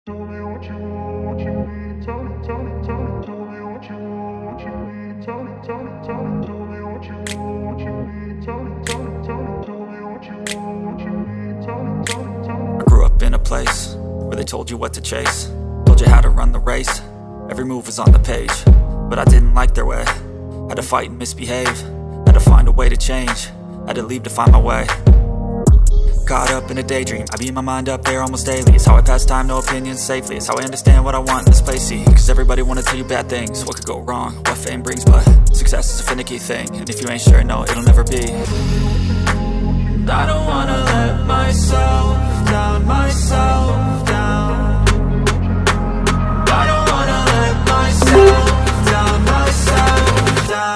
Tell me what you want, what you need. Tell me, tell me, tell me. Tell me what you want, what you need. Tell me, tell me, tell me. Tell me what you want, what you need. Tell me, tell me, tell me. Tell me what you want, what you need. Tell me, tell me, tell me. I grew up in a place where they told you what to chase, told you how to run the race. Every move was on the page, but I didn't like their way. Had to fight and misbehave, had to find a way to change, had to leave to find my way. Caught up in a daydream, I beat my mind up there almost daily. It's how I pass time, no opinions safely. It's how I understand what I want in this place, see. Cause everybody wanna tell you bad things, what could go wrong, what fame brings. But success is a finicky thing, and if you ain't sure, no, it'll never be. I don't wanna let myself down, myself down. I don't wanna let myself down, myself down.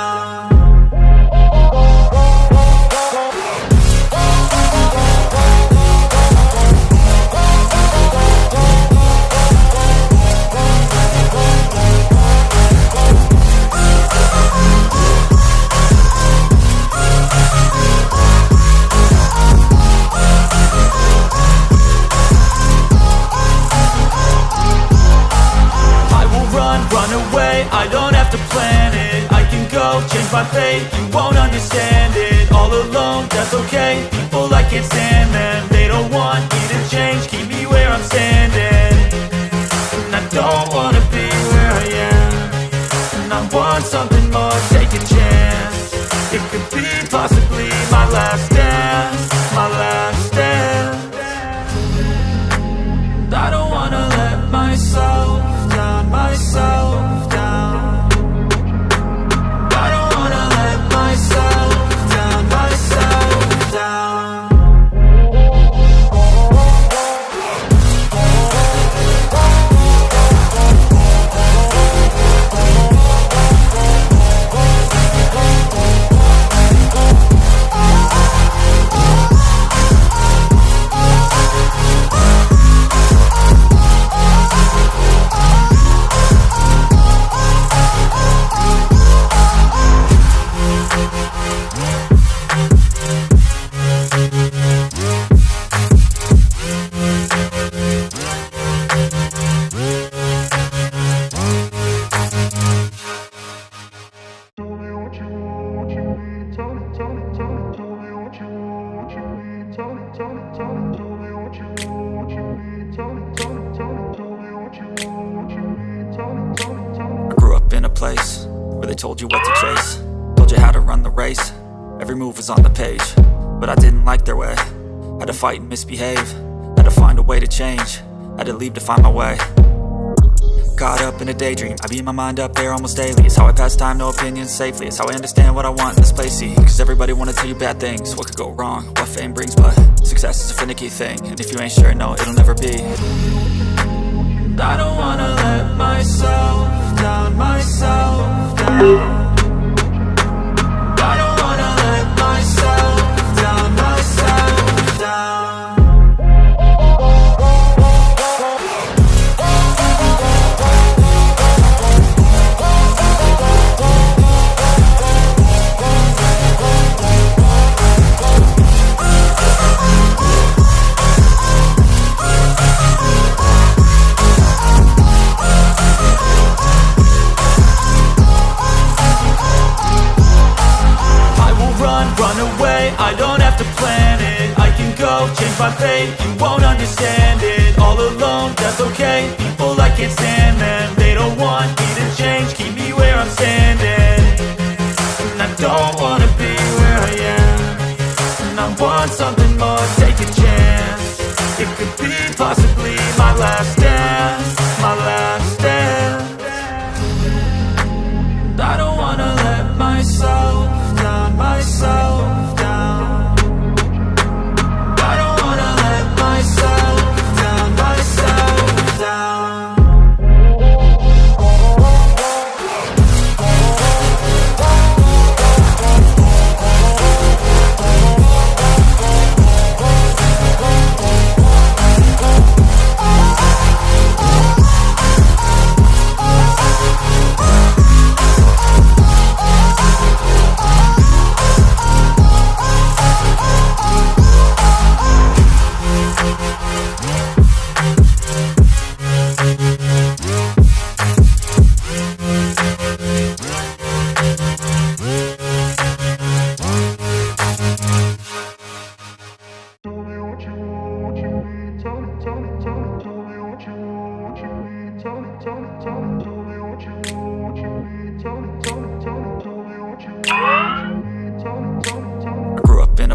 I don't have to plan it, I can go change my fate. You won't understand it, all alone, that's okay. People, I can't stand them, they don't want me to change. Keep me where I'm standing, and I don't wanna be where I am. And I want something more, take a chance. It could be possibly my last dance, my last dance. I don't wanna let myself down, myself down. Place where they told you what to chase, told you how to run the race. Every move was on the page, but I didn't like their way. Had to fight and misbehave, had to find a way to change, had to leave to find my way. Caught up in a daydream, I beat my mind up there almost daily. It's how I pass time, no opinions safely. It's how I understand what I want in this place, see. Cause everybody wanna tell you bad things, what could go wrong, what fame brings. But success is a finicky thing, and if you ain't sure, no, it'll never be. I don't wanna let myself down, myself down. I don't wanna let myself down, myself down. I don't have to plan it, I can go change my fate. You won't understand it, all alone, that's okay. People, I can't stand them, they don't want me to change. Keep me where I'm standing, and I don't wanna be where I am. And I want something more, take a chance. It could be possibly my last dance, my last dance. I don't wanna let myself down, myself down.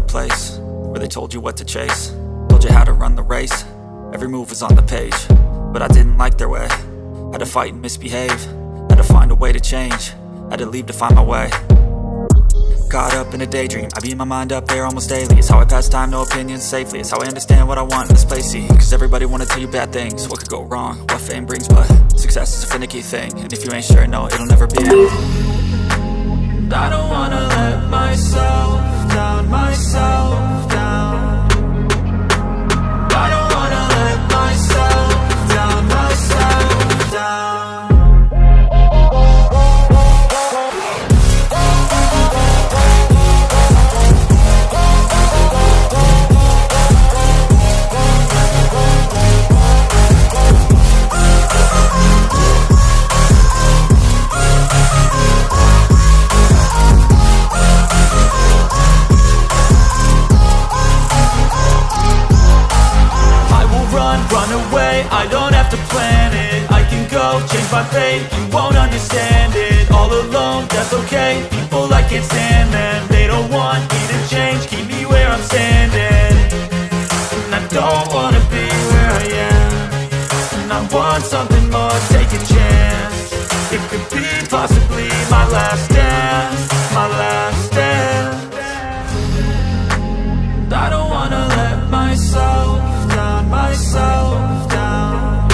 place where they told you what to chase, told you how to run the race. Every move was on the page, but I didn't like their way. Had to fight and misbehave, had to find a way to change, had to leave to find my way. Caught up in a daydream, I beat my mind up there almost daily. It's how I pass time, no opinions safely. It's how I understand what I want in this place, see. Cause everybody wanna tell you bad things, what could go wrong, what fame brings. But success is a finicky thing, and if you ain't sure, no, it'll never be. I don't wanna let myself down, myself down. I don't wanna let myself down, myself down. Run away, I don't have to plan it. I can go, change my fate, you won't understand it. All alone, that's okay, people I can't stand them. They don't want me to change, keep me where I'm standing. And I don't wanna be where I am, and I want something more, take a chance. It could be possibly my last dance, my last dance. I don't wanna let myself down, myself down.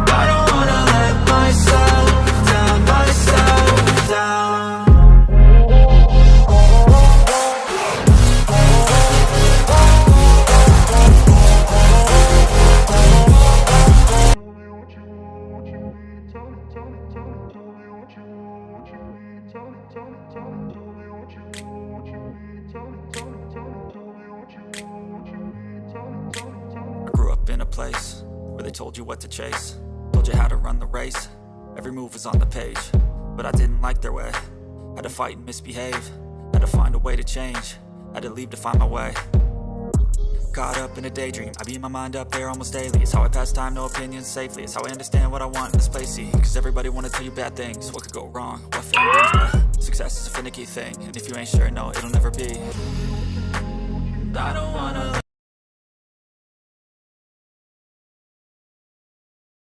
I don't wanna let myself down, myself down. Tell me what you want, what you need. Tell me what you want, what you need. Tell me what you want, what you need. Tell me what you want, what you need. I grew up in a place where they told you what to chase, told you how to run the race. Every move was on the page, but I didn't like their way. Had to fight and misbehave, had to find a way to change, had to leave to find my way. Caught up in a daydream, I beat my mind up there almost daily. It's how I pass time, no opinions safely. It's how I understand what I want in this place, see. Cause everybody wanna tell you bad things, what could go wrong, what fame brings. But success is a finicky thing, and if you ain't sure, no, it'll never be. I don't wanna